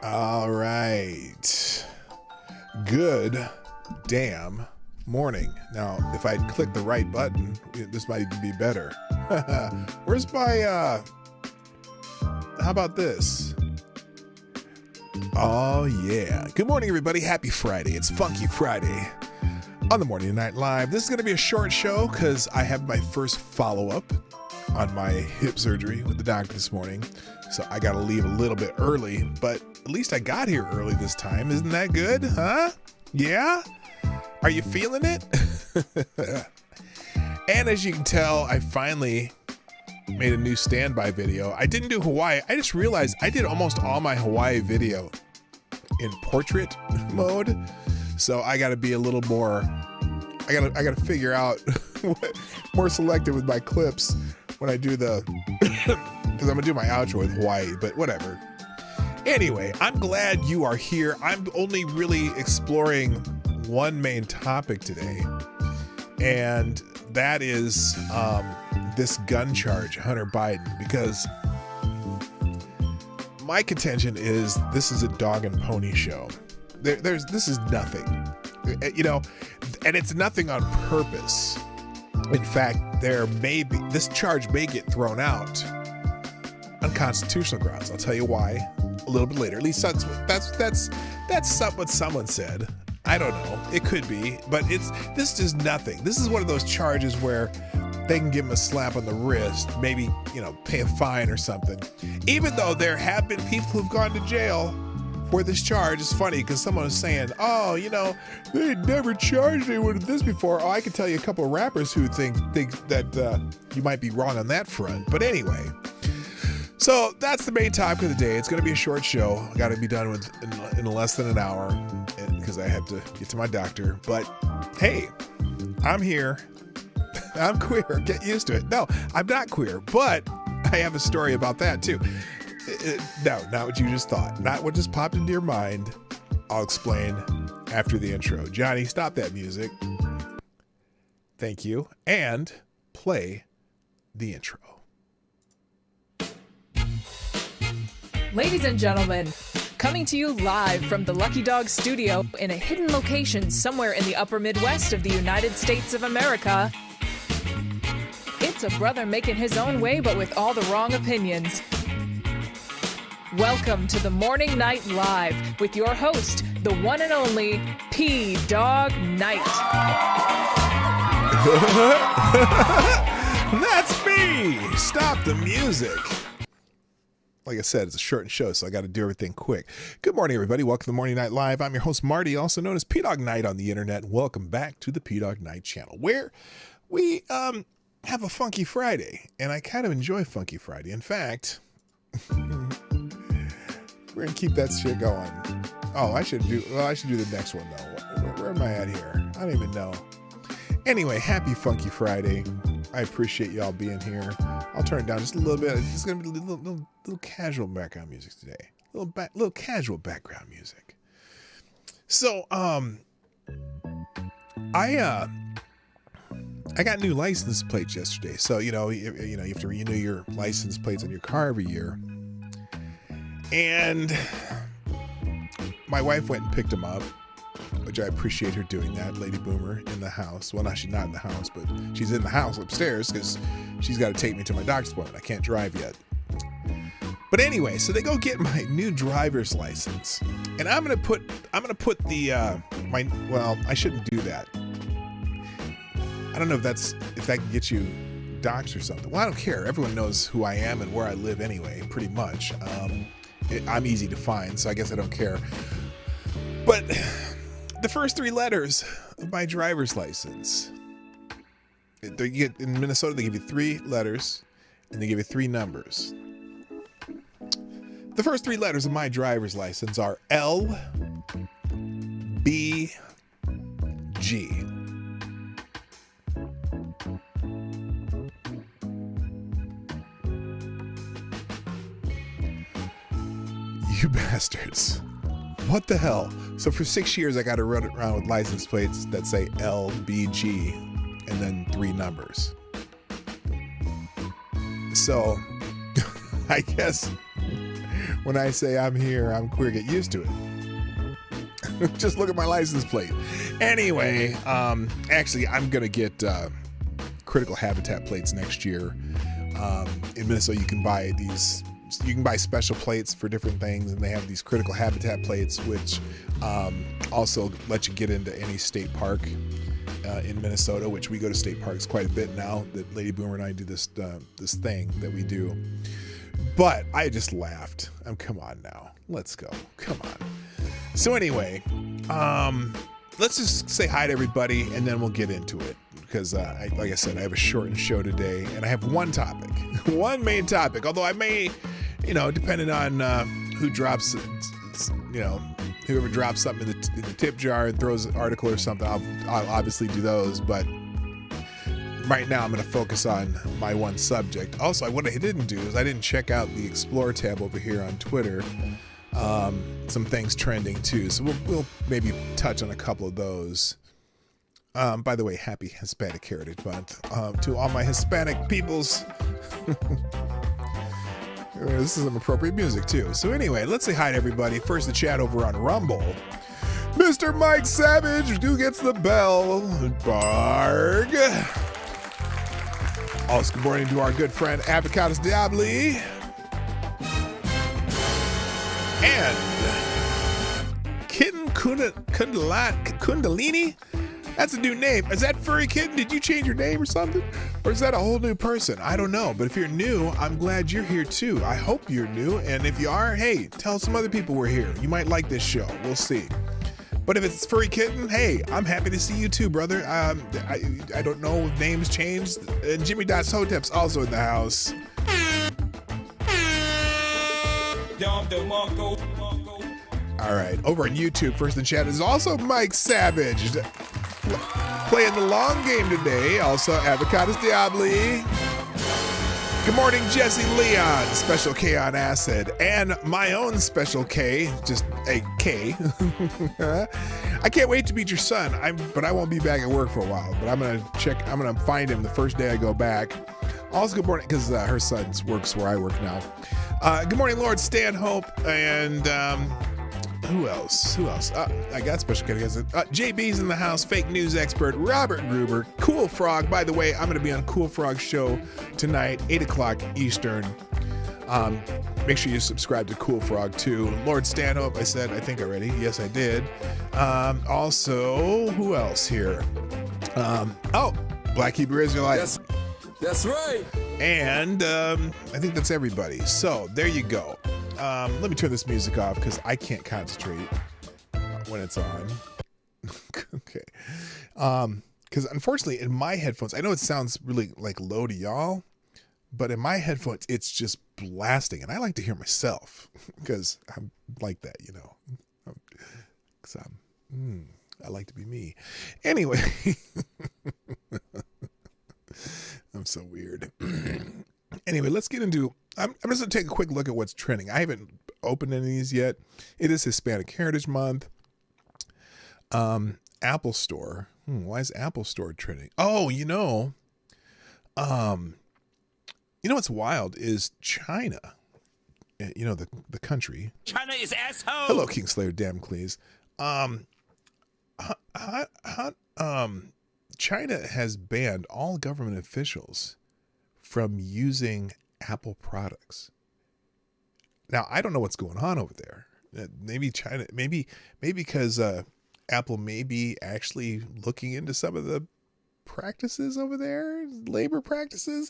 All right. Good damn morning. Now, if I'd clicked the right button, this might even be better. Where's my, how about this? Oh, yeah. Good morning, everybody. Happy Friday. It's Funky Friday on the Morning Night Live. This is going to be a short show because I have my first follow-up on my hip surgery with the doctor this morning. So I got to leave a little bit early, but at least I got here early this time. Isn't that good? Huh? Yeah? Are you feeling it? And as you can tell, I finally made a new standby video. I didn't do Hawaii. I just realized I did almost all my Hawaii video in portrait mode. So I got to be a little more, I got to figure out more selective with my clips when I do the, because I'm going to do my outro with Hawaii, but whatever. Anyway, I'm glad you are here. I'm only really exploring one main topic today, and that is this gun charge, Hunter Biden, because my contention is this is a dog and pony show. This is nothing, you know, and it's nothing on purpose. In fact, this charge may get thrown out on constitutional grounds. I'll tell you why a little bit later. At least that's what someone said. I don't know. It could be, but this is nothing. This is one of those charges where they can give him a slap on the wrist, maybe, you know, pay a fine or something. Even though there have been people who've gone to jail for this charge. It's funny because someone was saying, oh, you know, they had never charged anyone with this before. Oh, I can tell you a couple of rappers who think that you might be wrong on that front. But anyway, so that's the main topic of the day. It's going to be a short show. I got to be done with in less than an hour because I have to get to my doctor. But hey, I'm here. I'm queer. Get used to it. No, I'm not queer, but I have a story about that too. No, not what you just thought. Not what just popped into your mind. I'll explain after the intro. Johnny, stop that music. Thank you. And play the intro. Ladies and gentlemen, coming to you live from the Lucky Dog studio in a hidden location somewhere in the upper Midwest of the United States of America, it's a brother making his own way but with all the wrong opinions. Welcome to the Morning Night Live with your host, the one and only Dawg Knight. That's me. Stop the music. Like I said, it's a short show, so I got to do everything quick. Good morning, everybody. Welcome to the Morning Night Live. I'm your host, Marty, also known as Dawg Knight on the internet. Welcome back to the Dawg Knight Channel, where we have a Funky Friday, and I kind of enjoy Funky Friday. In fact, we're gonna keep that shit going. Oh, I should do the next one though. Where am I at here? I don't even know. Anyway, happy Funky Friday. I appreciate y'all being here. I'll turn it down just a little bit. It's gonna be a little casual background music today. Little casual background music. So I got new license plates yesterday. So you have to renew your license plates on your car every year. And my wife went and picked them up, which I appreciate her doing that. Lady Boomer in the house. Well, she's not in the house, but she's in the house upstairs because she's got to take me to my doctor's appointment. I can't drive yet. But anyway, so they go get my new driver's license, and I'm gonna put the I shouldn't do that. I don't know if that can get you doxxed or something. Well, I don't care. Everyone knows who I am and where I live anyway, pretty much. I'm easy to find, so I guess I don't care. But the first three letters of my driver's license, in Minnesota, they give you three letters and they give you three numbers. The first three letters of my driver's license are L, B, G. You bastards. What the hell? So for 6 years, I got to run around with license plates that say LBG and then three numbers. So I guess When I say I'm here, I'm queer, get used to it. Just look at my license plate. Anyway, actually, I'm going to get critical habitat plates next year. In Minnesota, you can buy special plates for different things, and they have these critical habitat plates, which also let you get into any state park in Minnesota, which we go to state parks quite a bit now that Lady Boomer and I do this thing that we do. But I just laughed. Come on now. Let's go. Come on. So anyway, let's just say hi to everybody, and then we'll get into it. Because, like I said, I have a shortened show today, and I have one topic, one main topic. Although I may, depending on who drops, whoever drops something in the tip jar and throws an article or something, I'll obviously do those. But right now, I'm going to focus on my one subject. Also, what I didn't do is I didn't check out the Explore tab over here on Twitter. Some things trending too, so we'll maybe touch on a couple of those. By the way, happy Hispanic Heritage Month to all my Hispanic peoples. This is some appropriate music too. So anyway, let's say hi to everybody. First, the chat over on Rumble. Mr. Mike Savage, who gets the bell? Barg. Also, good morning to our good friend Avocados Diabli. And Kitten Kundalini? That's a new name. Is that Furry Kitten? Did you change your name or something? Or is that a whole new person? I don't know. But if you're new, I'm glad you're here too. I hope you're new. And if you are, hey, tell some other people we're here. You might like this show. We'll see. But if it's Furry Kitten, hey, I'm happy to see you too, brother. I don't know if names changed. And Jimmy Hotep's also in the house. All right, over on YouTube, first in chat is also Mike Savage, playing the long game today. Also, Avocados Diabli. Good morning, Jesse Leon, Special K on Acid, and my own Special K, just a K. I can't wait to meet your son, but I won't be back at work for a while. But I'm gonna find him the first day I go back. Also, good morning, because her son works where I work now. Good morning, Lord Stanhope, and who else? I got special guest. JB's in the house, fake news expert, Robert Gruber, Cool Frog. By the way, I'm going to be on Cool Frog's show tonight, 8 o'clock Eastern. Make sure you subscribe to Cool Frog too. Lord Stanhope, I think already. Yes, I did. Also, who else here? Black Hebrew Israelite. That's right. And I think that's everybody. So there you go. Let me turn this music off because I can't concentrate when it's on. Okay. Because unfortunately in my headphones, I know it sounds really like low to y'all, but in my headphones, it's just blasting. And I like to hear myself because I'm like that, because I like to be me. Anyway. I'm so weird. Anyway, let's get into... I'm just going to take a quick look at what's trending. I haven't opened any of these yet. It is Hispanic Heritage Month. Apple Store. Why is Apple Store trending? Oh, what's wild is China. The country. China is asshole. Hello, Kingslayer Damocles. China has banned all government officials from using Apple products. Now, I don't know what's going on over there. Maybe China, maybe because Apple may be actually looking into some of the practices over there, labor practices,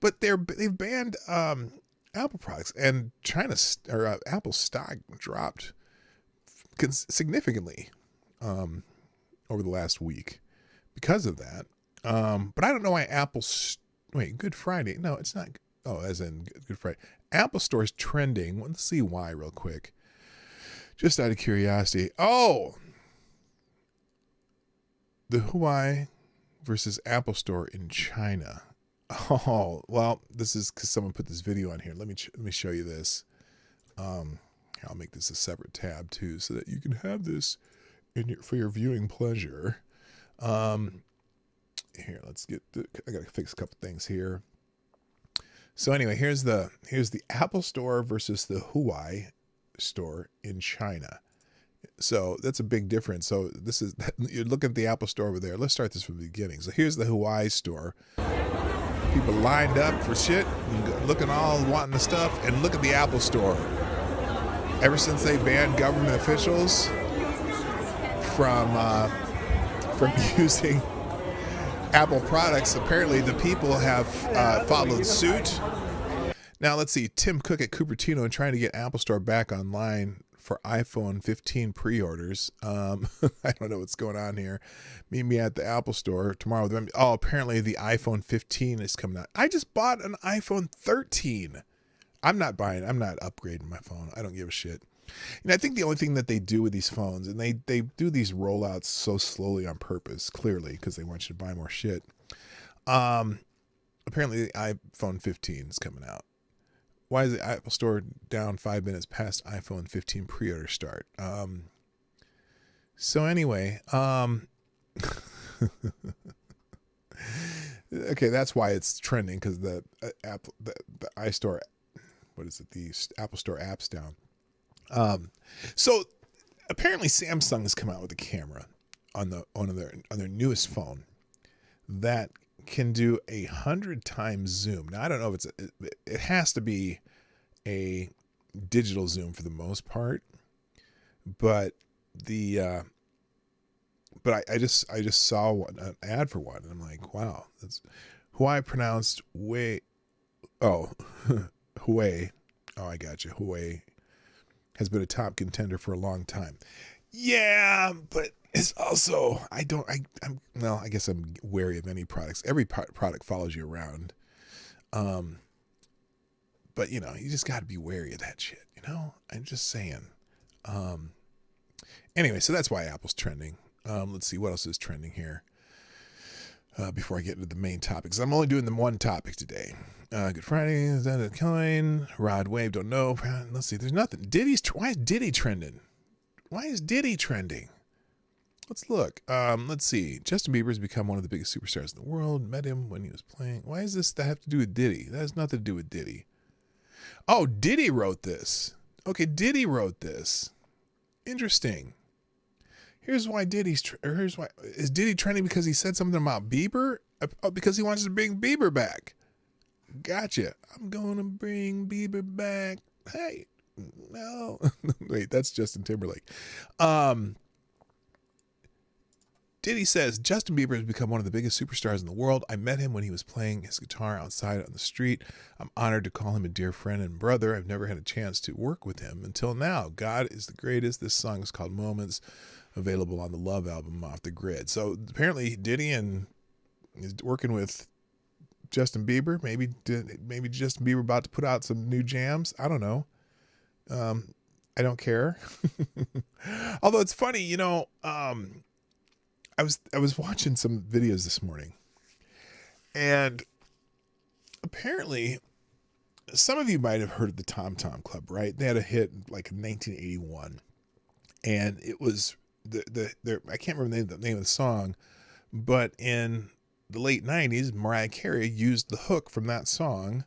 but they've banned Apple products, and Apple stock dropped significantly over the last week because of that. But I don't know why Good Friday. No, it's not. Oh, as in Good Friday. Apple Store is trending. Let's see why real quick. Just out of curiosity. Oh, the Huawei versus Apple Store in China. Oh, well, this is because someone put this video on here. Let me show you this. I'll make this a separate tab too, so that you can have this for your viewing pleasure. Here, I gotta fix a couple things here. So anyway, here's the Apple Store versus the Huawei Store in China. So that's a big difference. So this is, you look at the Apple Store over there. Let's start this from the beginning. So here's the Hawaii store. People lined up for shit, looking all wanting the stuff, and look at the Apple Store. Ever since they banned government officials from using Apple products, apparently the people have followed suit. Now let's see. Tim Cook at Cupertino trying to get Apple Store back online for iPhone 15 pre-orders. I don't know what's going on here. Meet me at the Apple Store tomorrow. Oh, apparently the iPhone 15 is coming out. I just bought an iPhone 13. I'm not upgrading my phone. I don't give a shit. And I think the only thing that they do with these phones, and they do these rollouts so slowly on purpose, clearly, because they want you to buy more shit. Apparently the iPhone 15 is coming out. Why is the Apple Store down 5 minutes past iPhone 15 pre-order start? So anyway, okay, that's why it's trending, because the iStore, what is it? The Apple Store app's down. So apparently Samsung has come out with a camera on their newest phone that can do 100 times zoom. Now I don't know if it has to be a digital zoom for the most part, but I just saw an ad for one, and I'm like, wow, that's Huawei pronounced way. Oh, Huawei. Oh, I got you. Huawei has been a top contender for a long time. Yeah, but it's also, I guess I'm wary of any products. Every product follows you around. But you just got to be wary of that shit, I'm just saying. Anyway, so that's why Apple's trending. Let's see what else is trending here. Before I get into the main topics, I'm only doing the one topic today. Good Friday, is that a kind? Rod Wave, don't know. Let's see, there's nothing. Why is Diddy trending? Why is Diddy trending? Let's look. Let's see. Justin Bieber has become one of the biggest superstars in the world. Met him when he was playing. Why does this have to do with Diddy? That has nothing to do with Diddy. Oh, Diddy wrote this. Okay, Diddy wrote this. Interesting. Here's why is Diddy trending because he said something about Bieber? Oh, because he wants to bring Bieber back. Gotcha. I'm gonna bring Bieber back. Hey, no. Wait, that's Justin Timberlake. Diddy says, Justin Bieber has become one of the biggest superstars in the world. I met him when he was playing his guitar outside on the street. I'm honored to call him a dear friend and brother. I've never had a chance to work with him until now. God is the greatest. This song is called Moments, available on the Love album, Off the Grid. So apparently Diddy is working with Justin Bieber. Maybe Justin Bieber about to put out some new jams. I don't know. I don't care. Although it's funny, I was watching some videos this morning, and apparently some of you might have heard of the Tom Tom Club, right? They had a hit like in 1981, and it was I can't remember the name of the song, but in the late 90s, Mariah Carey used the hook from that song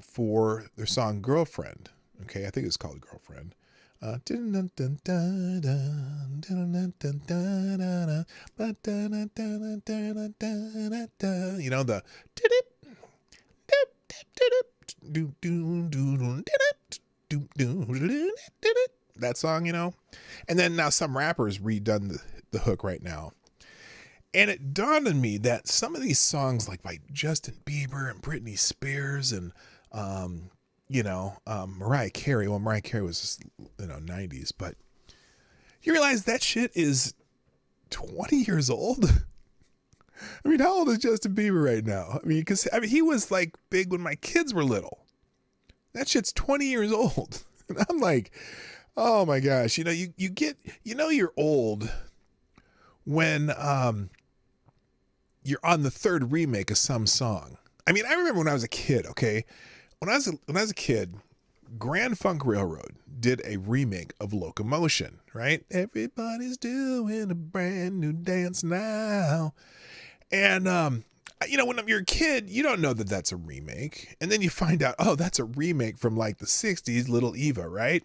for their song Girlfriend. Okay, I think it's called Girlfriend. The that song, and then now some rappers redone the hook right now. And it dawned on me that some of these songs, like by Justin Bieber and Britney Spears and Mariah Carey. Well, Mariah Carey was just, 90s, but you realize that shit is 20 years old. I mean, how old is Justin Bieber right now? I mean, he was like big when my kids were little. That shit's 20 years old. And I'm like, oh my gosh, you get, you're old when you're on the third remake of some song. I mean, I remember when I was a kid, okay? When I was a kid, Grand Funk Railroad did a remake of Locomotion, right? Everybody's doing a brand new dance now. And, when you're a kid, you don't know that that's a remake. And then you find out, oh, that's a remake from like the 60s, Little Eva, right?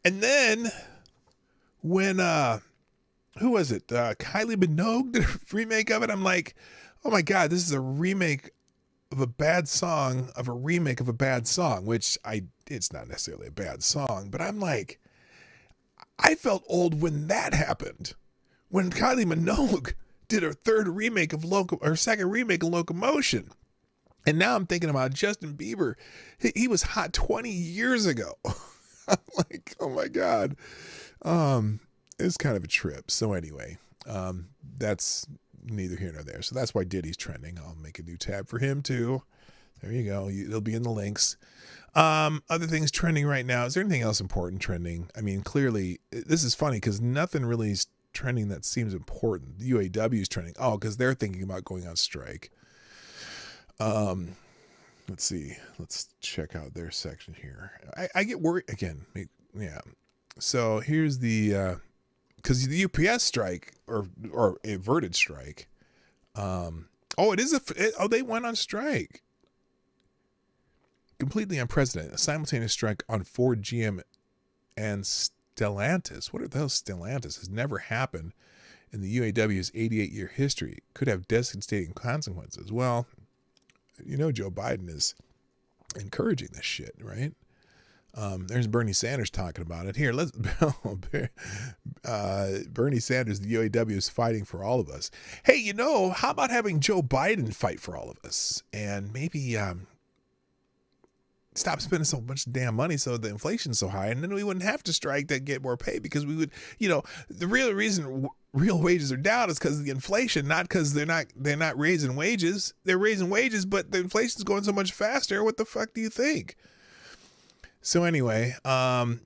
And then when who was it? Kylie Minogue did a remake of it. I'm like, oh my God, this is a remake of a bad song of a remake of a bad song, which it's not necessarily a bad song, but I'm like, I felt old when that happened. When Kylie Minogue did her second remake of Locomotion. And now I'm thinking about Justin Bieber. He was hot 20 years ago. I'm like, oh my God. It's kind of a trip. So anyway, that's neither here nor there. So that's why Diddy's trending. I'll make a new tab for him too. There you go. It'll be in the links. Other things trending right now. Is there anything else important trending? I mean, clearly, this is funny because nothing really is trending that seems important. The UAW is trending. Oh, because they're thinking about going on strike. Let's see. Let's check out their section here. I get worried again. Yeah. So here's the, because the UPS strike or averted strike. They went on strike. Completely unprecedented. A simultaneous strike on Ford, GM, and Stellantis. What are those Stellantis? Has never happened in the UAW's 88-year history. Could have devastating consequences. Well, Joe Biden is encouraging this shit, right? There's Bernie Sanders talking about it. Here, Bernie Sanders, the UAW is fighting for all of us. Hey, how about having Joe Biden fight for all of us? And maybe stop spending so much damn money so the inflation's so high, and then we wouldn't have to strike to get more pay, because we would, the real reason real wages are down is because of the inflation, not because they're not raising wages. They're raising wages, but the inflation's going so much faster. What the fuck do you think? So anyway, an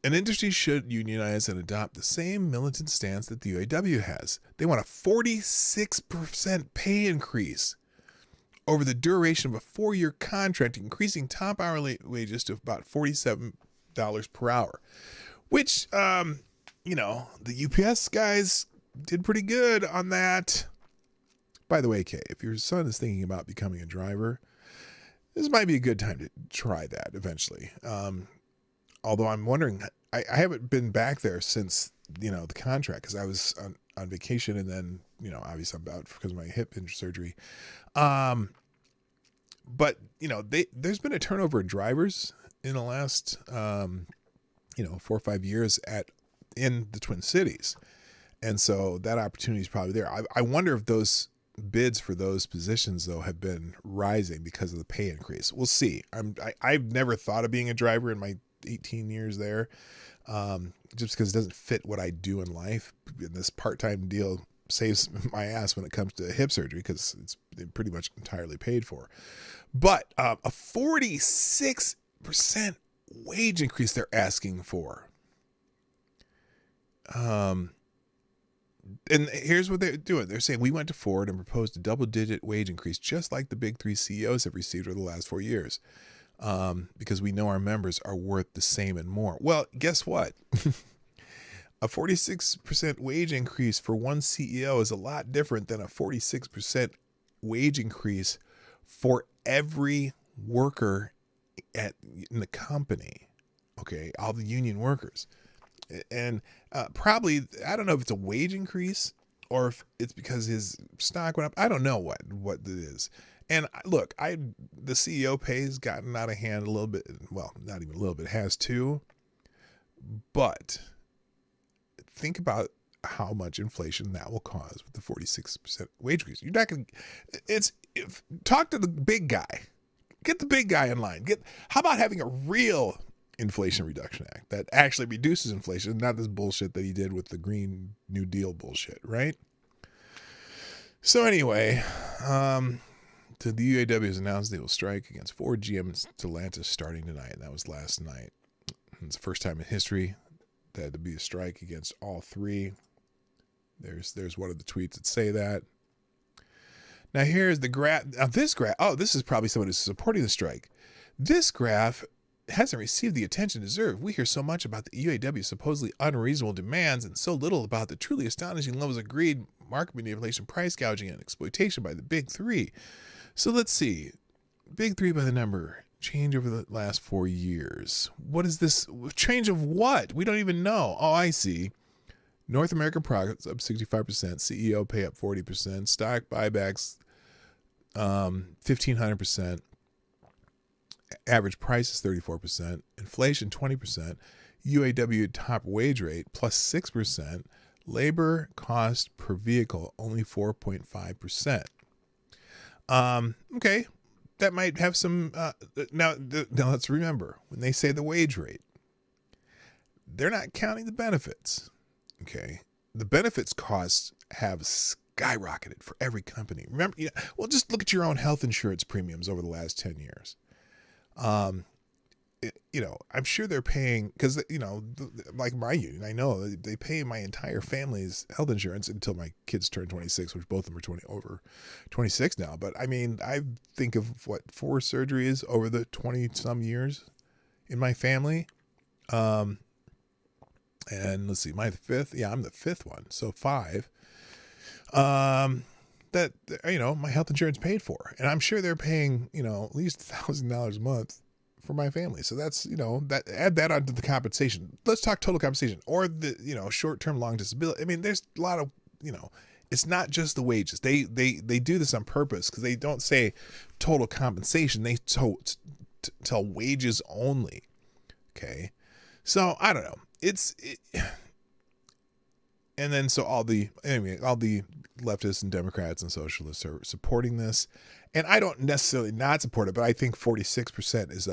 industry should unionize and adopt the same militant stance that the UAW has. They want a 46% pay increase over the duration of a 4-year contract, increasing top hourly wages to about $47 per hour, which, the UPS guys did pretty good on that. By the way, Kay, if your son is thinking about becoming a driver, this might be a good time to try that eventually. Although I'm wondering, I haven't been back there since, the contract, because I was on vacation, and then, obviously I'm out because of my hip surgery. But there's been a turnover of drivers in the last 4 or 5 years in the Twin Cities, and so that opportunity is probably there. I wonder if those bids for those positions though have been rising because of the pay increase. We'll see. I've never thought of being a driver in my 18 years there, just because it doesn't fit what I do in life. And this part-time deal saves my ass when it comes to hip surgery, because it's pretty much entirely paid for. But a 46% wage increase they're asking for. And here's what they're doing. They're saying, we went to Ford and proposed a double-digit wage increase, just like the big 3 CEOs have received over the last 4 years, because we know our members are worth the same and more. Well, guess what? A 46% wage increase for one CEO is a lot different than a 46% wage increase for every worker in the company. Okay, all the union workers. And probably, I don't know if it's a wage increase or if it's because his stock went up. I don't know what it is. And look, the CEO pay has gotten out of hand a little bit. Well, not even a little bit, it has too. But think about how much inflation that will cause with the 46% wage increase. You're not going to, talk to the big guy. Get the big guy in line. How about having a real Inflation Reduction Act that actually reduces inflation, not this bullshit that he did with the Green New Deal bullshit, right? So anyway, the UAW has announced they will strike against Ford, GM, and Stellantis starting tonight. And that was last night. It's the first time in history that had to be a strike against all three. There's one of the tweets that say that. Now here's the graph. Now this graph, this is probably someone who's supporting the strike. This graph hasn't received the attention it deserved. We hear so much about the UAW's supposedly unreasonable demands and so little about the truly astonishing levels of greed, market manipulation, price gouging, and exploitation by the big three. So let's see. Big three by the number. Change over the last 4 years. What is this? Change of what? We don't even know. Oh, I see. North American products up 65%. CEO pay up 40%. Stock buybacks 1,500%. Average price is 34%. Inflation 20%. UAW top wage rate plus 6%. Labor cost per vehicle only 4.5%. Okay. That might have some, now let's remember, when they say the wage rate, they're not counting the benefits, okay? The benefits costs have skyrocketed for every company. Remember, well, just look at your own health insurance premiums over the last 10 years. I'm sure they're paying, because, like my union, I know they pay my entire family's health insurance until my kids turn 26, which both of them are over 26 now. But I mean, I think of 4 surgeries over the 20 some years in my family. And let's see, my 5th. Yeah, I'm the 5th one. So 5. That, my health insurance paid for. And I'm sure they're paying, at least $1,000 a month for my family. So that's, that add that onto the compensation. Let's talk total compensation or the, short-term long disability. I mean, there's a lot of, it's not just the wages. They do this on purpose because they don't say total compensation. They tell wages only. Okay. So I don't know. And then so all the leftists and Democrats and socialists are supporting this. And I don't necessarily not support it, but I think 46% is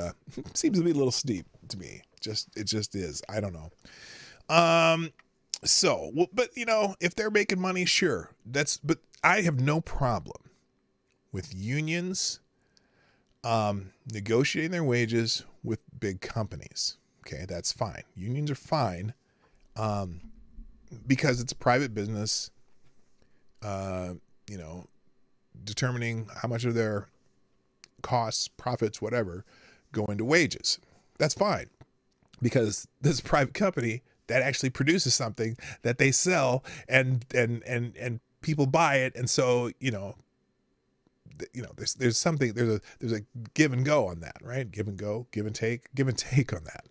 seems to be a little steep to me. It just is. I don't know. But if they're making money, sure. But I have no problem with unions negotiating their wages with big companies. Okay, that's fine. Unions are fine because it's a private business. Determining how much of their costs, profits, whatever, go into wages. That's fine because this private company that actually produces something that they sell and people buy it. And so, there's something, there's a give and go on that, right? Give and go, give and take on that.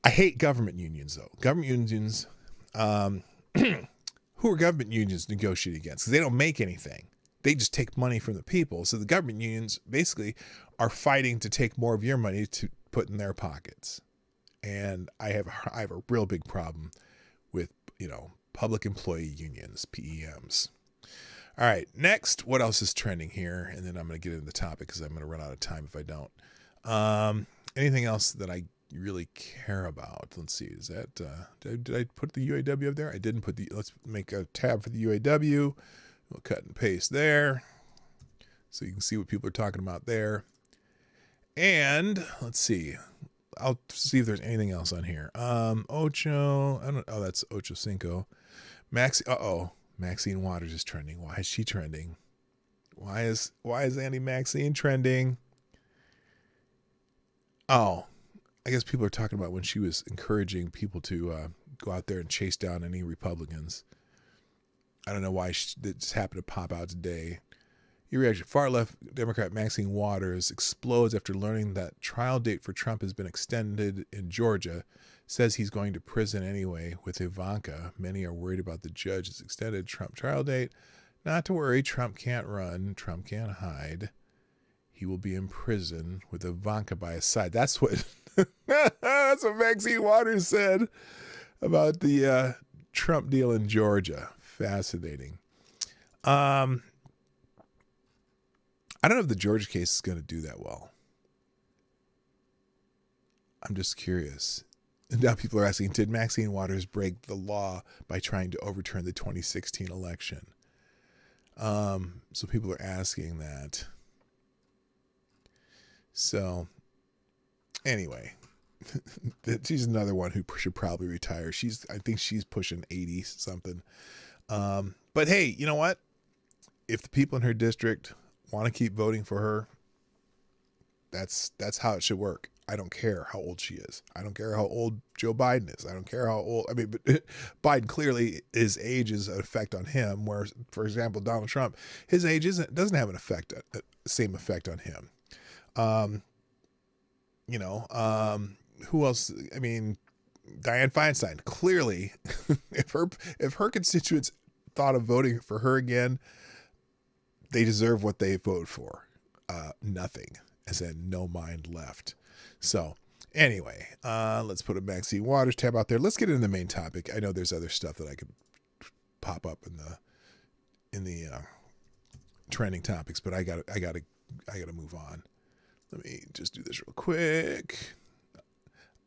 I hate government unions though. Government unions, who are government unions negotiating against? Because they don't make anything. They just take money from the people. So the government unions basically are fighting to take more of your money to put in their pockets. And I have a real big problem with, public employee unions, PEMs. All right, next, what else is trending here? And then I'm going to get into the topic because I'm going to run out of time if I don't. Anything else that I really care about? Let's see, is that did I put the UAW up there? I didn't put let's make a tab for the UAW. We'll cut and paste there so you can see what people are talking about there. And let's see, I'll see if there's anything else on here. Ocho, that's Ocho Cinco. Maxine Waters is trending. Why is she trending? Why is Andy Maxine trending? Oh, I guess people are talking about when she was encouraging people to go out there and chase down any Republicans. I don't know why it just happened to pop out today. Your reaction. Far left Democrat Maxine Waters explodes after learning that trial date for Trump has been extended in Georgia. Says he's going to prison anyway with Ivanka. Many are worried about the judge's extended Trump trial date. Not to worry. Trump can't run. Trump can't hide. He will be in prison with Ivanka by his side. That's what Maxine Waters said about the Trump deal in Georgia. Fascinating. I don't know if the Georgia case is going to do that well. I'm just curious. And now people are asking, did Maxine Waters break the law by trying to overturn the 2016 election? So people are asking that. So anyway, she's another one who should probably retire. I think she's pushing 80 something. But hey, you know what? If the people in her district want to keep voting for her, that's how it should work. I don't care how old she is. I don't care how old Joe Biden is. I don't care how old. But Biden clearly, his age is an effect on him. Where, for example, Donald Trump, his age doesn't have an effect, same effect on him. You know, who else? I mean, Dianne Feinstein. Clearly, if her constituents thought of voting for her again, they deserve what they vote for. Nothing, as in no mind left. So anyway, let's put a Maxine Waters tab out there. Let's get into the main topic. I know there's other stuff that I could pop up in the trending topics, but I gotta move on. Let me just do this real quick.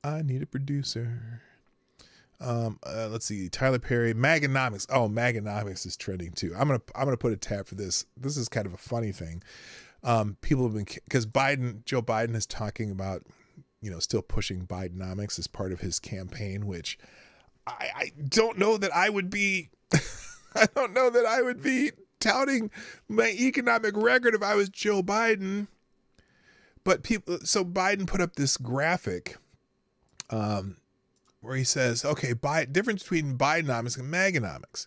I need a producer. Let's see. Tyler Perry, Maganomics. Oh, Maganomics is trending too. I'm gonna put a tab for this. This is kind of a funny thing. People have been, because Joe Biden is talking about, you know, still pushing Bidenomics as part of his campaign, which I don't know that I would be. I don't know that I would be touting my economic record if I was Joe Biden. But so Biden put up this graphic where he says, okay, difference between Bidenomics and Maganomics.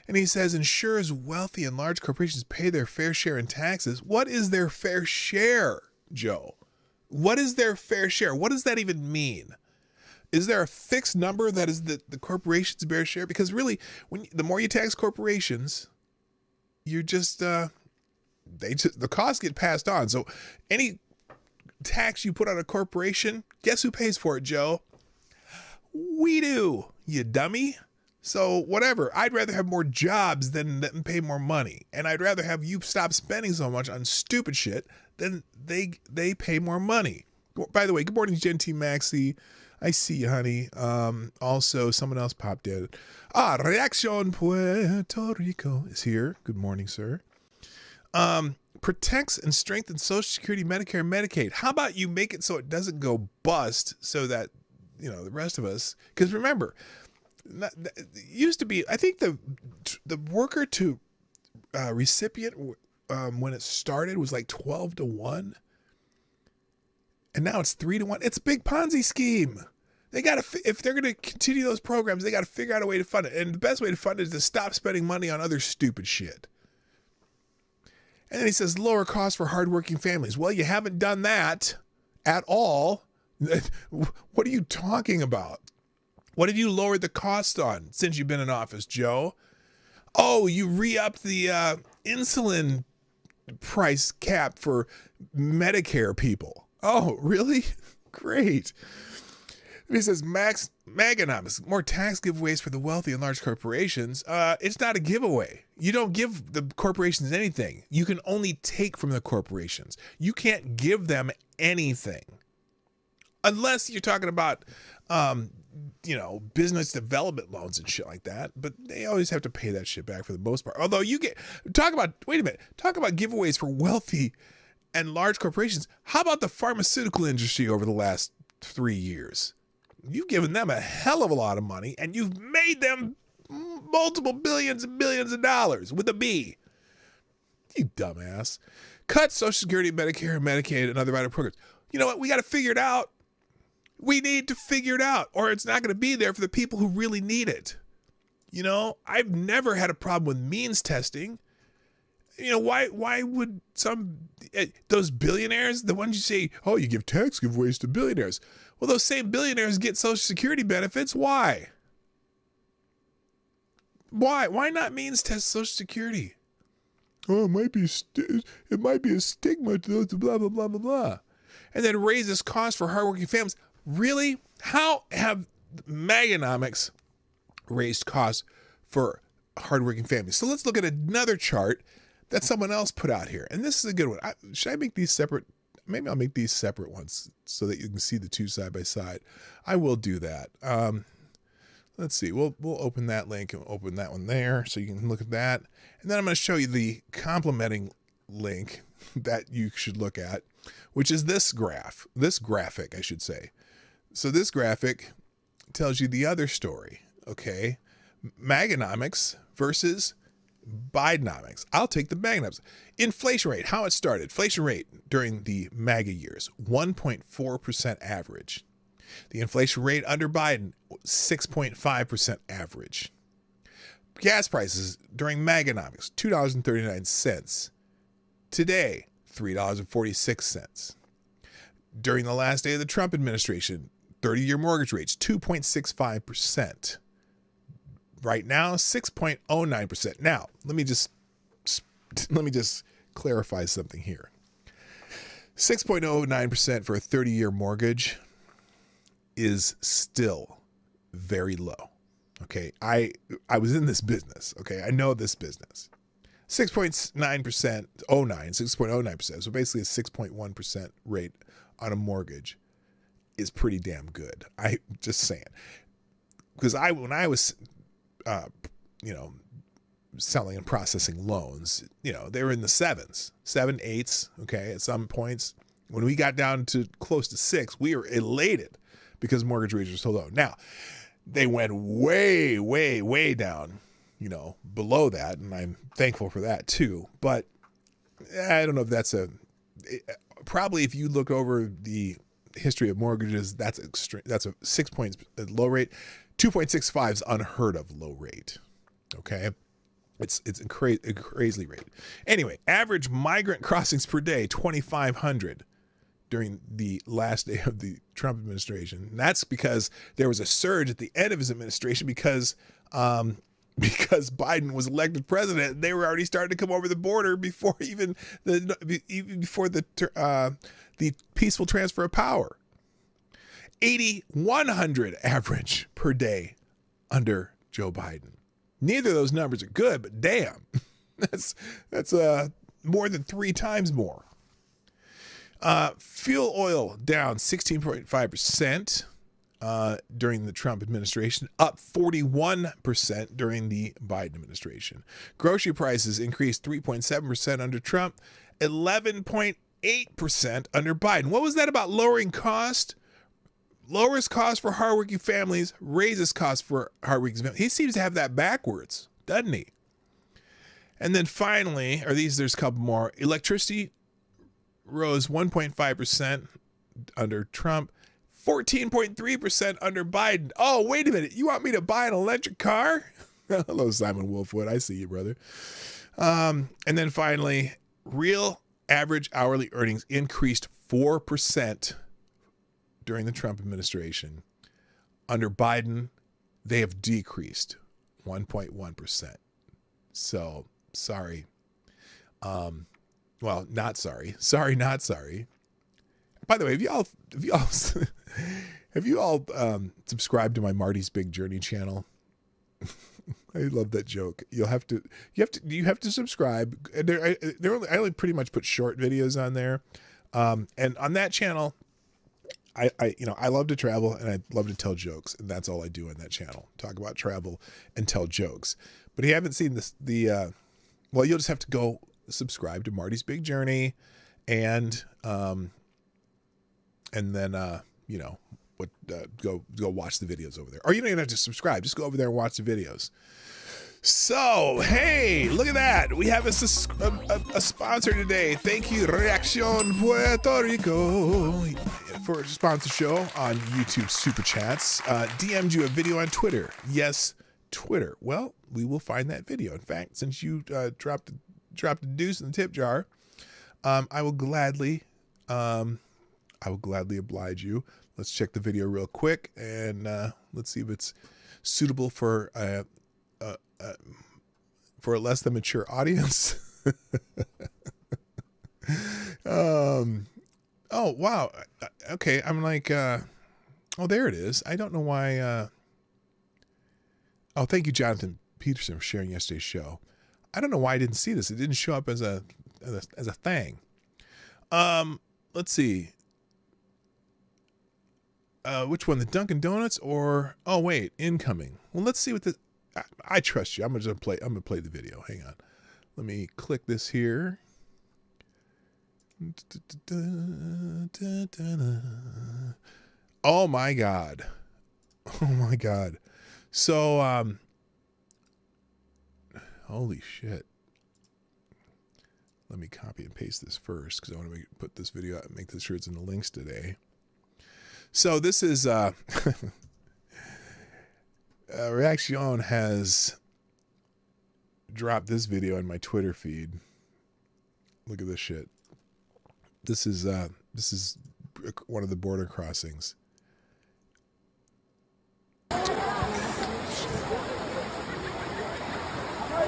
And he says, ensures wealthy and large corporations pay their fair share in taxes. What is their fair share, Joe? What is their fair share? What does that even mean? Is there a fixed number that is the corporation's fair share? Because really, the more you tax corporations, you're just, the costs get passed on. So any tax you put on a corporation, guess who pays for it, Joe? We do, you dummy. So whatever, I'd rather have more jobs than pay more money. And I'd rather have you stop spending so much on stupid shit than they pay more money. By the way, good morning, Gen T Maxi. I see you, honey. Also, someone else popped in. Reaction Puerto Rico is here. Good morning, sir. Protects and strengthens Social Security, Medicare, and Medicaid. How about you make it so it doesn't go bust so that, you know, the rest of us, because remember, it used to be, I think the worker to recipient when it started was like 12-1. And now it's 3-1. It's a big Ponzi scheme. They got to, if they're going to continue those programs, they got to figure out a way to fund it. And the best way to fund it is to stop spending money on other stupid shit. And then he says lower costs for hardworking families. Well, you haven't done that at all. What are you talking about? What have you lowered the cost on since you've been in office, Joe? Oh, you re-upped the insulin price cap for Medicare people. Oh, really? Great. And he says Maganomics, more tax giveaways for the wealthy and large corporations. It's not a giveaway. You don't give the corporations anything. You can only take from the corporations. You can't give them anything. Unless you're talking about, business development loans and shit like that. But they always have to pay that shit back for the most part. Although talk about giveaways for wealthy and large corporations. How about the pharmaceutical industry over the last 3 years? You've given them a hell of a lot of money, and you've made them multiple billions and billions of dollars with a B. You dumbass. Cut Social Security, Medicare, Medicaid, and other vital programs. You know what? We got to figure it out. We need to figure it out, or it's not going to be there for the people who really need it. You know, I've never had a problem with means testing. You know, why would those billionaires, the ones you say, oh, you give tax giveaways to billionaires. Well, those same billionaires get Social Security benefits. Why? Why not means test Social Security? Oh, it might be a stigma to those, blah, blah, blah, blah, blah. And then raises costs for hardworking families. Really? How have Maganomics raised costs for hardworking families? So let's look at another chart that someone else put out here. And this is a good one. Should I make these separate? Maybe I'll make these separate ones so that you can see the two side by side. I will do that. Let's see. We'll open that link and open that one there so you can look at that. And then I'm going to show you the complementing link that you should look at, which is this graphic, I should say. So this graphic tells you the other story, okay? Maganomics versus Bidenomics. I'll take the Maganomics. Inflation rate, how it started. Inflation rate during the MAGA years, 1.4% average. The inflation rate under Biden, 6.5% average. Gas prices during Maganomics, $2.39. Today, $3.46. During the last day of the Trump administration, 30-year mortgage rates, 2.65%. Right now, 6.09%. Now, let me just clarify something here. 6.09% for a 30-year mortgage is still very low. Okay, I was in this business. Okay, I know this business. 6.09%. So basically a 6.1% rate on a mortgage is pretty damn good. I just saying, because when I was, selling and processing loans, they were in the 7s, 7, 8s. Okay, at some points, when we got down to close to 6, we were elated because mortgage rates were so low. Now, they went way, way, way down, below that, and I'm thankful for that too. But I don't know if that's probably if you look over the history of mortgages, that's extreme. That's a 6 points low rate. 2.65 is unheard of low rate. Okay, it's a crazy rate. Anyway, average migrant crossings per day 2,500 during the last day of the Trump administration. And that's because there was a surge at the end of his administration because Biden was elected president. They were already starting to come over the border before before the peaceful transfer of power. 8,100 average per day under Joe Biden. Neither of those numbers are good, but damn, that's more than 3 times more. Fuel oil down 16.5% during the Trump administration, up 41% during the Biden administration. Grocery prices increased 3.7% under Trump, 11.8% under Biden. What was that about lowering cost? Lowers cost for hardworking families, raises cost for hardworking families. He seems to have that backwards, doesn't he? And then finally, there's a couple more. Electricity rose 1.5% under Trump, 14.3% under Biden. Oh, wait a minute. You want me to buy an electric car? Hello, Simon Wolfwood. I see you, brother. And then finally, real average hourly earnings increased 4% during the Trump administration. Under Biden, they have decreased 1.1%. So, sorry. Well, not sorry. Sorry, not sorry. By the way, have you all subscribed to my Marty's Big Journey channel? I love that joke. You have to subscribe. I only pretty much put short videos on there. And on that channel, I love to travel and I love to tell jokes, and that's all I do on that channel. Talk about travel and tell jokes. But if you haven't seen you'll just have to go subscribe to Marty's Big Journey and then go watch the videos over there. Or you don't even have to subscribe. Just go over there and watch the videos. So, hey, look at that. We have a sponsor today. Thank you, Reaccion Puerto Rico, for a sponsor show on YouTube Super Chats. DM'd you a video on Twitter. Yes, Twitter. Well, we will find that video. In fact, since you dropped a deuce in the tip jar, I will gladly oblige you. Let's check the video real quick, and let's see if it's suitable for a less than mature audience. Oh wow. Okay, I'm like, oh, there it is. I don't know why. Oh, thank you, Jonathan Peterson, for sharing yesterday's show. I don't know why I didn't see this. It didn't show up as a thing. Let's see. Which one? The Dunkin' Donuts or incoming? Well, let's see what this. I trust you. I'm gonna play the video. Hang on. Let me click this here. Oh my God. Oh my God. So holy shit. Let me copy and paste this first because I want to put this video out and make sure it's in the links today. So this is Reaction has dropped this video in my Twitter feed. Look at this shit. This is one of the border crossings.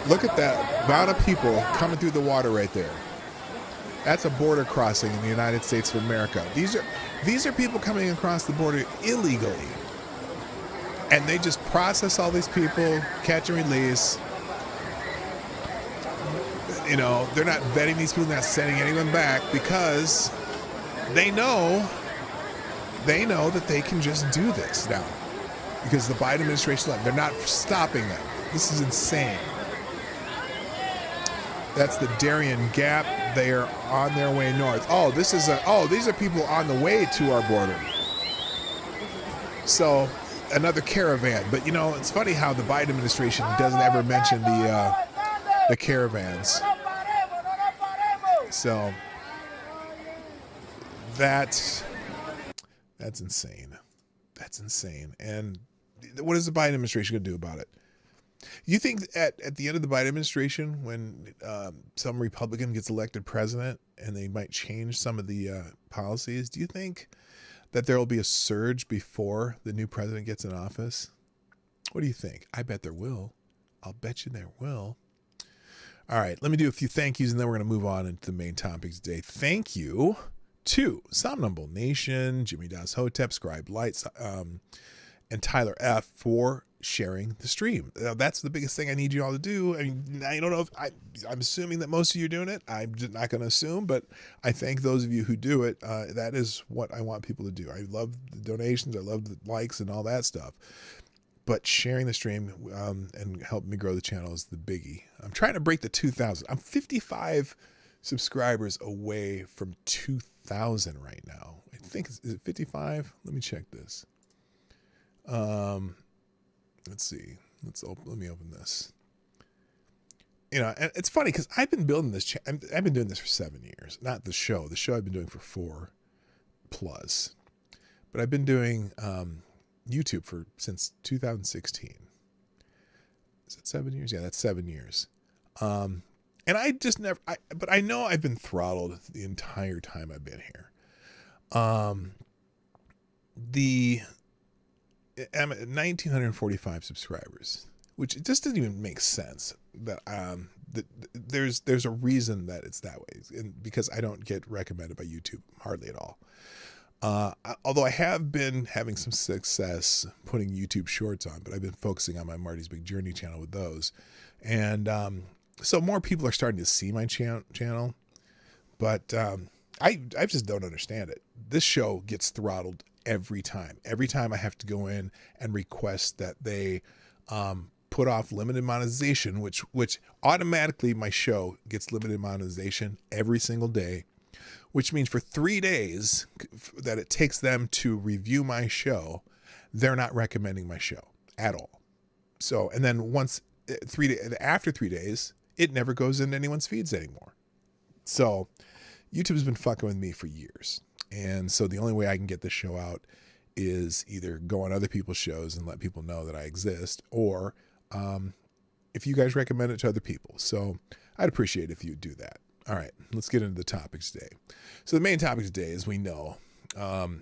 Look at that amount of people coming through the water right there. That's a border crossing in the United States of America. These are people coming across the border illegally. And they just process all these people, catch and release. You know, they're not vetting these people, not sending anyone back because they know that they can just do this now. Because the Biden administration, they're not stopping them. This is insane. That's the Darien Gap. They are on their way north. Oh, these are people on the way to our border. So, another caravan. But, you know, it's funny how the Biden administration doesn't ever mention the caravans. So, that's insane. That's insane. And what is the Biden administration going to do about it? You think at the end of the Biden administration, when some Republican gets elected president and they might change some of the policies, do you think that there will be a surge before the new president gets in office? What do you think? I bet there will. I'll bet you there will. All right, let me do a few thank yous and then we're going to move on into the main topics today. Thank you to Somnambul Nation, Jimmy Das Hotep, Scribe Lights, and Tyler F. for sharing the stream. Now, that's the biggest thing I need you all to do. I mean, I don't know if I'm assuming that most of you are doing it. I'm just not going to assume, but I thank those of you who do it. That is what I want people to do. I love the donations. I love the likes and all that stuff. But sharing the stream and helping me grow the channel is the biggie. I'm trying to break the 2,000. I'm 55 subscribers away from 2,000 right now. I think is it 55? Let me check this. Let's see. Let me open this. You know, and it's funny because I've been building this. I've been doing this for 7 years. Not the show. The show I've been doing for 4+. But I've been doing YouTube since 2016. Is it 7 years? Yeah, that's 7 years. And I just never. But I know I've been throttled the entire time I've been here. I'm at 1,945 subscribers, which it just doesn't even make sense that there's a reason that it's that way, and because I don't get recommended by YouTube hardly at all. Although I have been having some success putting YouTube shorts on, but I've been focusing on my Marty's Big Journey channel with those, and so more people are starting to see my channel, but I just don't understand it. This show gets throttled every time I have to go in and request that they put off limited monetization, which automatically my show gets limited monetization every single day, which means for 3 days that it takes them to review my show, they're not recommending my show at all. So, and then after 3 days, it never goes into anyone's feeds anymore. So YouTube's been fucking with me for years. And so the only way I can get this show out is either go on other people's shows and let people know that I exist, or if you guys recommend it to other people. So I'd appreciate if you do that. All right, let's get into the topics today. So the main topic today, as we know, Hunter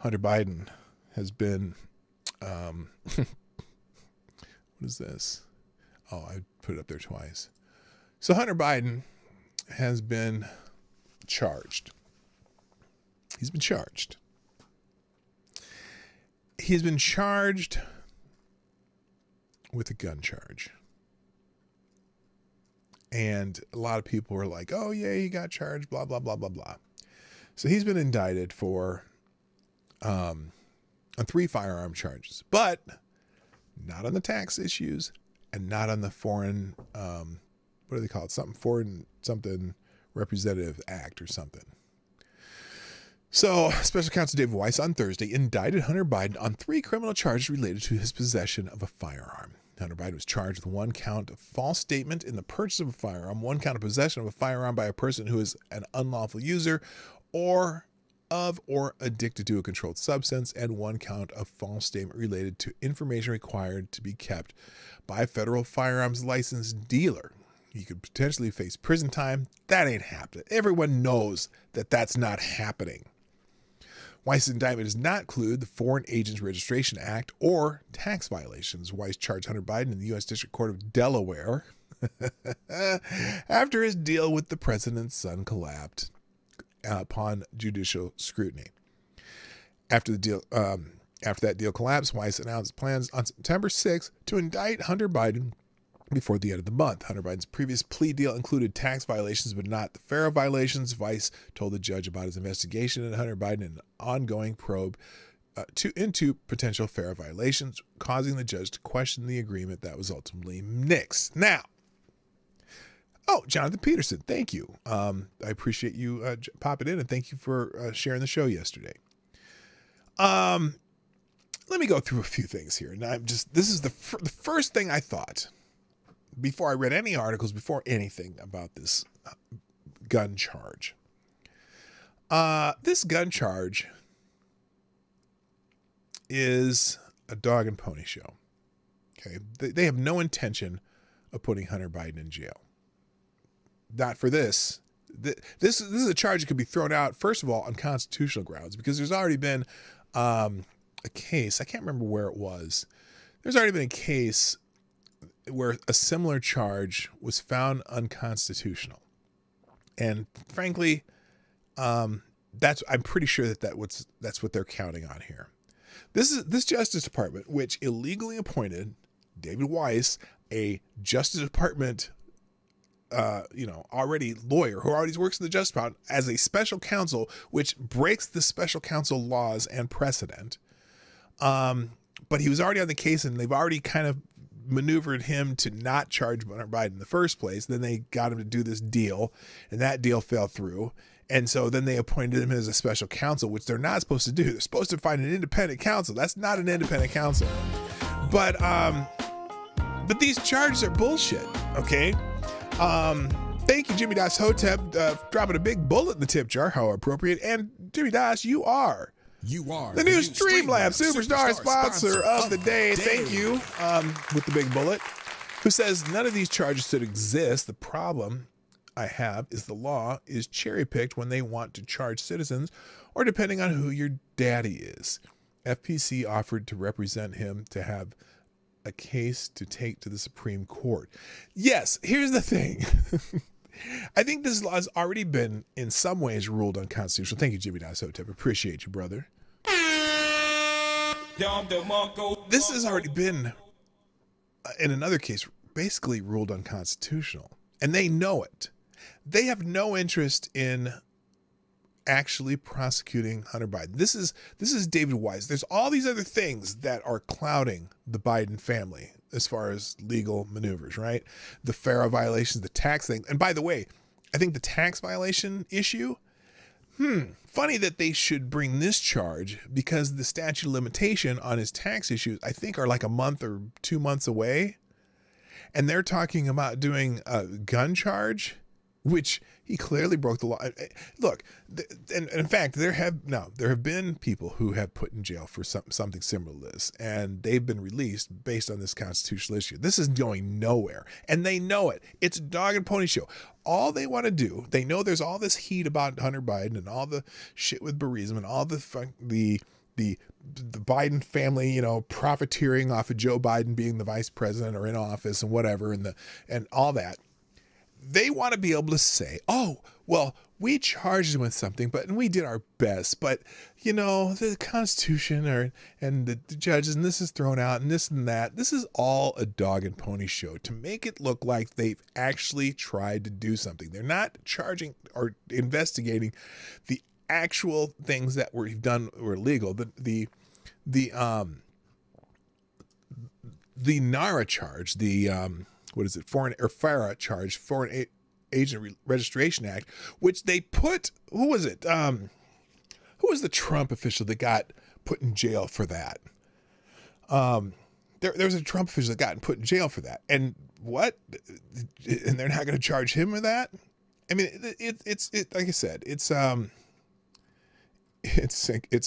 Biden has been, what is this? Oh, I put it up there twice. So Hunter Biden has been charged. He's been charged. He's been charged with a gun charge. And a lot of people were like, oh, yeah, he got charged, blah, blah, blah, blah, blah. So he's been indicted for on 3 firearm charges, but not on the tax issues and not on the foreign, what do they call it? Something representative act or something. So, Special Counsel David Weiss on Thursday indicted Hunter Biden on 3 criminal charges related to his possession of a firearm. Hunter Biden was charged with 1 count of false statement in the purchase of a firearm, 1 count of possession of a firearm by a person who is an unlawful user or addicted to a controlled substance, and 1 count of false statement related to information required to be kept by a federal firearms licensed dealer. He could potentially face prison time. That ain't happening. Everyone knows that that's not happening. Weiss's indictment does not include the Foreign Agents Registration Act or tax violations. Weiss charged Hunter Biden in the U.S. District Court of Delaware after his deal with the president's son collapsed upon judicial scrutiny. After that deal collapsed, Weiss announced plans on September 6th to indict Hunter Biden before the end of the month. Hunter Biden's previous plea deal included tax violations, but not the FARA violations. Weiss told the judge about his investigation into Hunter Biden and an ongoing probe into potential FARA violations, causing the judge to question the agreement that was ultimately nixed. Now, Jonathan Peterson, thank you. I appreciate you popping in, and thank you for sharing the show yesterday. Let me go through a few things here. And this is the first thing I thought before I read any articles, before anything about this gun charge. This gun charge is a dog and pony show. Okay. They have no intention of putting Hunter Biden in jail. Not for this. This is a charge that could be thrown out, first of all, on constitutional grounds, because there's already been a case. I can't remember where it was. There's already been a case where a similar charge was found unconstitutional. And frankly, I'm pretty sure that's what they're counting on here. This Justice Department, which illegally appointed David Weiss, a Justice Department already lawyer who already works in the Justice Department, as a special counsel, which breaks the special counsel laws and precedent. But he was already on the case, and they've already kind of maneuvered him to not charge Hunter Biden in the first place. Then they got him to do this deal, and that deal fell through. And so then they appointed him as a special counsel, which they're not supposed to do. They're supposed to find an independent counsel. That's not an independent counsel. But these charges are bullshit. Okay. Thank you, Jimmy Das Hotep, dropping a big bullet in the tip jar. How appropriate. And Jimmy Das, you are the new Streamlabs Superstar sponsor of the day. Thank you, with the big bullet, who says none of these charges should exist. The problem I have is the law is cherry picked when they want to charge citizens, or depending on who your daddy is. FPC offered to represent him to have a case to take to the Supreme Court. Yes, here's the thing. I think this law has already been, in some ways, ruled unconstitutional. Thank you, Jimmy Das Hotep. Appreciate you, brother. This has already been, in another case, basically ruled unconstitutional. And they know it. They have no interest in actually prosecuting Hunter Biden. This is David Weiss. There's all these other things that are clouding the Biden family as far as legal maneuvers, right? The FARA violations, the tax thing. And by the way, I think the tax violation issue, funny that they should bring this charge, because the statute of limitation on his tax issues, I think, are like a month or 2 months away. And they're talking about doing a gun charge, which he clearly broke the law. Look, and in fact, there have been people who have put in jail for something similar to this, and they've been released based on this constitutional issue. This is going nowhere, and they know it. It's a dog and pony show. All they want to do, they know there's all this heat about Hunter Biden and all the shit with bereavement, all the Biden family, profiteering off of Joe Biden being the vice president or in office and whatever, and all that. They want to be able to say, oh, well, we charged him with something, and we did our best, but the Constitution and the judges, and this is thrown out, and this and that. This is all a dog and pony show to make it look like they've actually tried to do something. They're not charging or investigating the actual things that were done were illegal. The NARA charge, FARA charge, Foreign Agent Registration Act, which they put, who was the Trump official that got put in jail for that? There was a Trump official that got put in jail for that. And what? And they're not going to charge him with that? I mean, it's like I said, it's a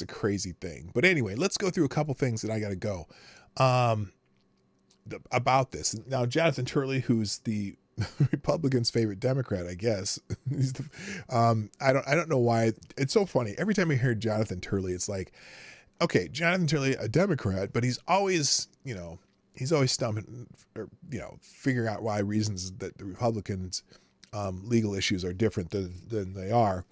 crazy thing. But anyway, let's go through a couple things that I got to go about this. Now, Jonathan Turley, who's the Republicans' favorite Democrat, I guess. I don't know why. It's so funny. Every time I hear Jonathan Turley, it's like, okay, Jonathan Turley, a Democrat, but he's always stumping, or, figuring out why reasons that the Republicans' legal issues are different than they are.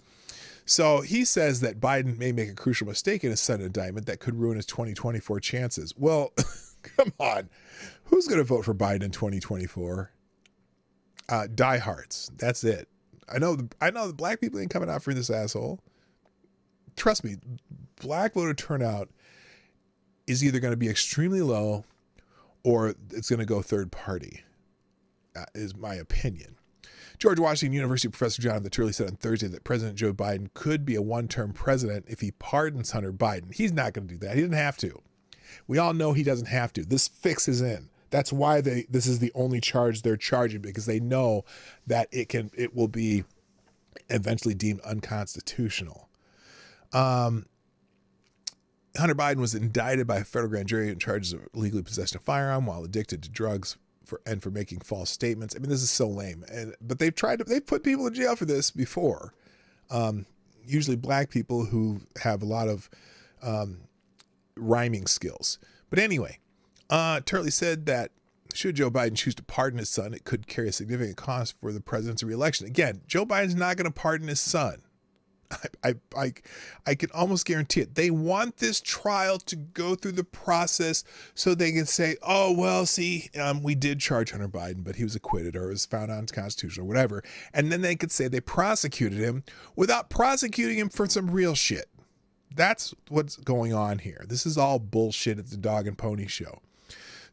So he says that Biden may make a crucial mistake in his Senate indictment that could ruin his 2024 chances. Well, come on. Who's going to vote for Biden in 2024? Diehards. That's it. I know the black people ain't coming out for this asshole. Trust me, black voter turnout is either going to be extremely low or it's going to go third party, is my opinion. George Washington University professor Jonathan Turley said on Thursday that President Joe Biden could be a one-term president if he pardons Hunter Biden. He's not going to do that. He doesn't have to. We all know he doesn't have to. This fixes in. That's why this is the only charge they're charging, because they know that it will be eventually deemed unconstitutional. Hunter Biden was indicted by a federal grand jury in charges of illegally possessing a firearm while addicted to drugs for making false statements. I mean, this is so lame. But they've put people in jail for this before. Usually black people who have a lot of rhyming skills. But anyway, Turley said that should Joe Biden choose to pardon his son, it could carry a significant cost for the president's reelection. Again, Joe Biden's not going to pardon his son. I can almost guarantee it. They want this trial to go through the process so they can say, oh, well, see, we did charge Hunter Biden, but he was acquitted or was found unconstitutional or whatever. And then they could say they prosecuted him without prosecuting him for some real shit. That's what's going on here. This is all bullshit at the Dog and Pony Show.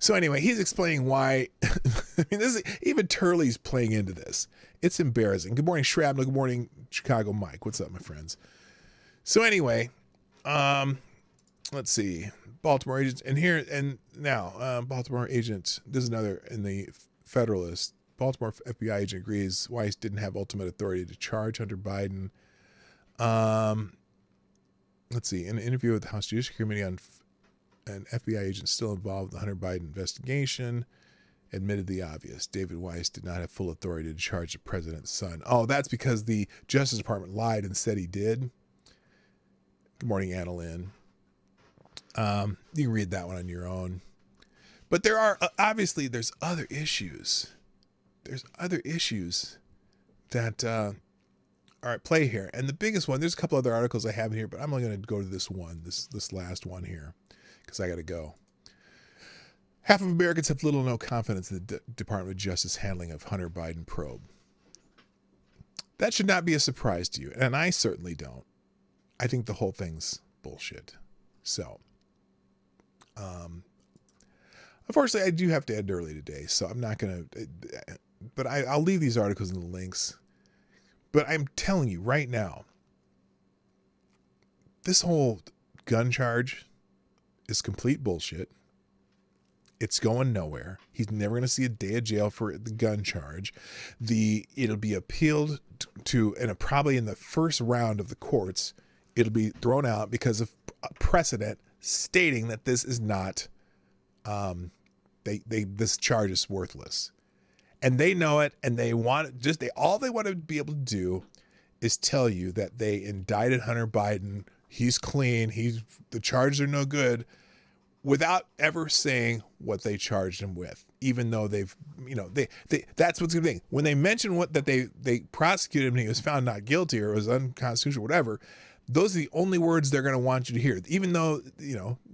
So anyway, he's explaining why. I mean, even Turley's playing into this. It's embarrassing. Good morning, Shrapnel. Good morning, Chicago Mike. What's up, my friends? So anyway, let's see. Baltimore agents, Baltimore agent. This is another in the Federalist. Baltimore FBI agent agrees Weiss didn't have ultimate authority to charge Hunter Biden. Let's see. In an interview with the House Judiciary Committee on an FBI agent still involved in the Hunter Biden investigation admitted the obvious. David Weiss did not have full authority to charge the president's son. Oh, that's because the Justice Department lied and said he did. Good morning, Anna Lynn. You can read that one on your own. But there are, obviously, there's other issues. There's other issues that are at play here. And the biggest one, there's a couple other articles I have in here, but I'm only going to go to this one, this last one here, because I got to go. Half of Americans have little or no confidence in the Department of Justice handling of Hunter Biden probe. That should not be a surprise to you, and I certainly don't. I think the whole thing's bullshit. So, unfortunately, I do have to end early today, so I'm not going to, but I'll leave these articles in the links. But I'm telling you right now, this whole gun charge is complete bullshit. It's going nowhere. He's never going to see a day of jail for the gun charge. It'll be appealed to, and probably in the first round of the courts, it'll be thrown out because of precedent stating that this is not, this charge is worthless. And they know it, and they want all they want to be able to do is tell you that they indicted Hunter Biden. He's clean. The charges are no good, without ever saying what they charged him with, even though that's what's going to be. When they mention that they prosecuted him and he was found not guilty or it was unconstitutional, whatever, those are the only words they're going to want you to hear. Even though,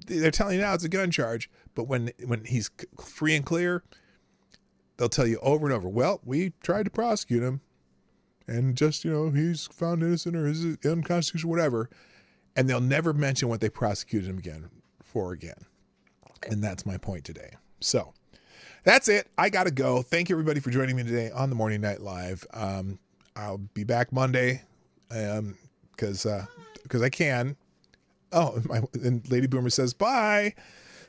they're telling you now it's a gun charge, but when he's free and clear, they'll tell you over and over, well, we tried to prosecute him and just, he's found innocent or is unconstitutional, whatever. And they'll never mention what they prosecuted him for again. And that's my point today. So that's it. I got to go. Thank you, everybody, for joining me today on the Morning Night Live. I'll be back Monday because I can. Oh, and Lady Boomer says bye.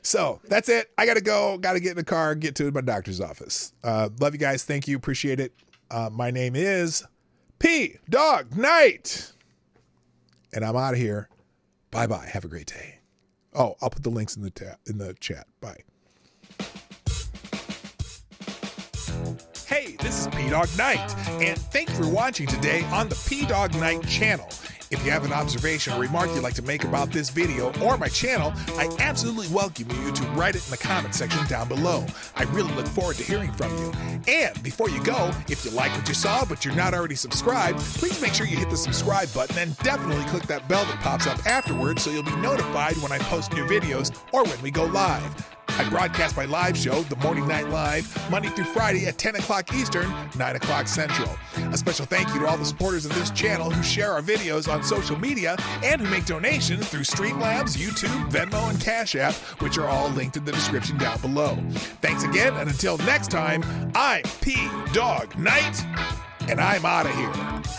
So that's it. I got to go. Got to get in the car, get to my doctor's office. Love you guys. Thank you. Appreciate it. My name is Dawg Knight. And I'm out of here. Bye-bye. Have a great day. Oh, I'll put the links in the chat. Bye. Hey, this is Dawg Knight, and thank you for watching today on the Dawg Knight Channel. If you have an observation or remark you'd like to make about this video or my channel, I absolutely welcome you to write it in the comment section down below. I really look forward to hearing from you. And before you go, if you like what you saw but you're not already subscribed, please make sure you hit the subscribe button and definitely click that bell that pops up afterwards so you'll be notified when I post new videos or when we go live. I broadcast my live show, The Morning Night Live, Monday through Friday at 10 o'clock Eastern, 9 o'clock Central. A special thank you to all the supporters of this channel who share our videos on social media and who make donations through Streamlabs, YouTube, Venmo, and Cash App, which are all linked in the description down below. Thanks again, and until next time, I'm Dawg Knight, and I'm out of here.